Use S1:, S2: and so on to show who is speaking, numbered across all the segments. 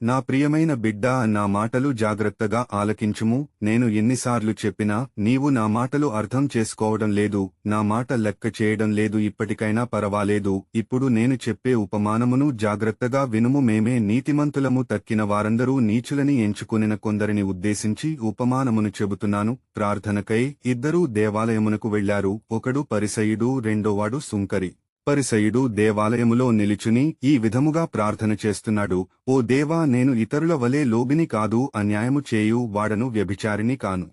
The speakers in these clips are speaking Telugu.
S1: నా ప్రియమైన బిడ్డా, నా మాటలు జాగ్రత్తగా ఆలకించుము. నేను ఎన్నిసార్లు చెప్పినా నీవు నా మాటలు అర్థం చేసుకోవడం లేదు, నా మాట లెక్క చేయడం లేదు. ఇప్పటికైనా పరవాలేదు, ఇప్పుడు నేను చెప్పే ఉపమానమును జాగ్రత్తగా వినుము. మేమే నీతిమంతులము, తక్కిన వారందరూ నీచులని ఎంచుకొనిన కొందరిని ఉద్దేశించి ఉపమానమును చెబుతున్నాను. ప్రార్థనకై ఇద్దరూ దేవాలయమునకు వెళ్లారు. ఒకడు పరిసయ్యుడు, రెండోవాడు సుంకరి. పరిసయ్యుడు దేవాలయములో నిలుచుని ఈ విధముగా ప్రార్థన చేస్తున్నాడు: ఓ దేవా, నేను ఇతరుల వలె లోబిని కాదు, అన్యాయము చేయు వాడను, వ్యభిచారిని కాను,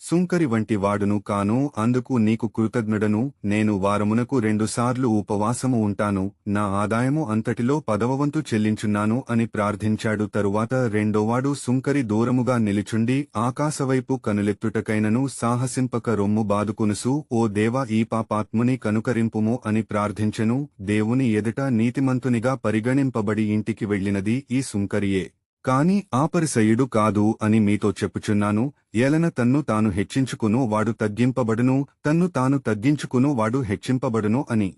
S1: సుంకరి వంటి వాడును కాను. అందుకు నీకు కృతజ్ఞుడను. నేను వారమునకు 2 సార్లు ఉపవాసము ఉంటాను, నా ఆదాయము అంతటిలో 10వ వంతు చెల్లించున్నాను అని ప్రార్థించాడు. తరువాత రెండోవాడు సుంకరి దూరముగా నిలుచుండి ఆకాశవైపు కనులెత్తుటకైనను సాహసింపక రొమ్ము బాదుకొనుసు: ఓ దేవా, ఈ పాపాత్ముని కనుకరింపుము అని ప్రార్థించెను. దేవుని ఎదుట నీతిమంతునిగా పరిగణింపబడి ఇంటికి వెళ్ళినది ఈ సుంకరియే, కాని ఆ పరిసయ్యుడు కాదు అని మీతో చెప్పుచున్నాను. ఏలన తన్ను తాను హెచ్చించుకును వాడు తగ్గింపబడును, తన్ను తాను తగ్గించుకును వాడు హెచ్చింపబడును అని.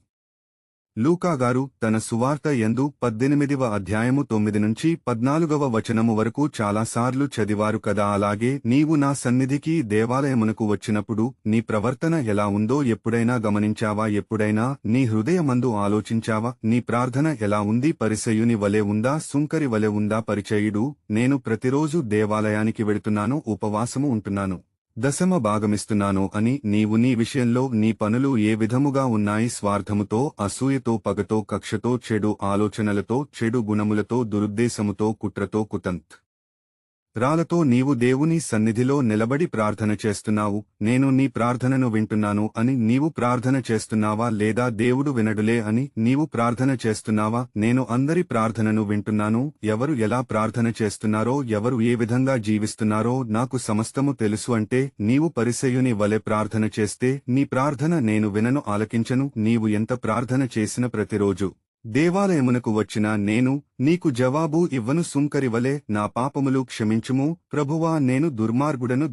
S1: లూకాగారు తన సువార్త యందు 18వ అధ్యాయము 9 నుంచి 14వ వచనము వరకు చాలాసార్లు చదివారు కదా. అలాగే నీవు నా సన్నిధికి దేవాలయమునకు వచ్చినప్పుడు నీ ప్రవర్తన ఎలా ఉందో ఎప్పుడైనా గమనించావా? ఎప్పుడైనా నీ హృదయమందు ఆలోచించావా? నీ ప్రార్థన ఎలా ఉంది? పరిసయ్యుని వలె ఉందా? సుంకరి వలె ఉందా? పరిచయుడు: నేను ప్రతిరోజు దేవాలయానికి వెళుతున్నాను, ఉపవాసము ఉంటున్నాను, దశమ భాగమిస్తున్నాను అని నీవు నీ విషయంలో నీ పనులు ఏ విధముగా ఉన్నాయి? స్వార్థముతో, అసూయతో, పగతో, కక్షతో, చెడు ఆలోచనలతో, చెడు గుణములతో, దురుద్దేశముతో, కుట్రతో, రాలతో నీవు దేవుని సన్నిధిలో నిలబడి ప్రార్థన చేస్తున్నావు. నేను నీ ప్రార్థనను వింటున్నాను అని నీవు ప్రార్థన చేస్తున్నావా? లేదా దేవుడు వినడులే అని నీవు ప్రార్థన చేస్తున్నావా? నేను అందరి ప్రార్థనను వింటున్నాను. ఎవరు ఎలా ప్రార్థన చేస్తున్నారో, ఎవరు ఏ విధంగా జీవిస్తున్నారో నాకు సమస్తము తెలుసు. అంటే నీవు పరిసయ్యుని వలె ప్రార్థన చేస్తే నీ ప్రార్థన నేను వినను, ఆలకించను. నీవు ఎంత ప్రార్థన చేసిన ప్రతిరోజు దేవాలయమునకు వచ్చినా నేను నీకు జవాబు ఇవ్వను. సుంకరివలే నా పాపములు క్షమించుము ప్రభువా, నేను దుర్మార్గుడను,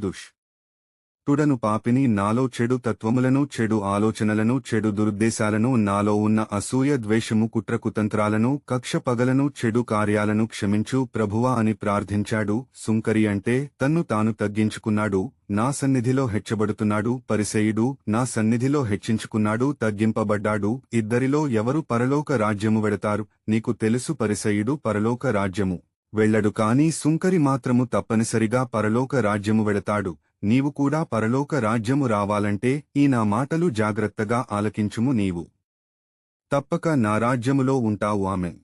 S1: టుడను, పాపిని. నాలో చెడు తత్వములను, చెడు ఆలోచనలను, చెడు దురుద్దేశాలను, నాలో ఉన్న అసూయ, ద్వేషము, కుట్రకుతంత్రాలను, కక్ష, పగలను, చెడు కార్యాలను క్షమించు ప్రభువా అని ప్రార్థించాడు. సుంకరి అంటే తన్ను తాను తగ్గించుకున్నాడు, నా సన్నిధిలో హెచ్చబడుతున్నాడు. పరిసయ్యుడు నా సన్నిధిలో హెచ్చించుకున్నాడు, తగ్గింపబడ్డాడు. ఇద్దరిలో ఎవరు పరలోక రాజ్యము వెడతారు? నీకు తెలుసు, పరిసయ్యుడు పరలోక రాజ్యము వెళ్ళడు, కాని సుంకరి మాత్రము తప్పనిసరిగా పరలోక రాజ్యము వెడతాడు. నీవు కూడా పరలోక రాజ్యము రావాలంటే ఈ నా మాటలు జాగ్రత్తగా ఆలకించుము, నీవు తప్పక నా రాజ్యములో ఉంటావు. ఆమెన్.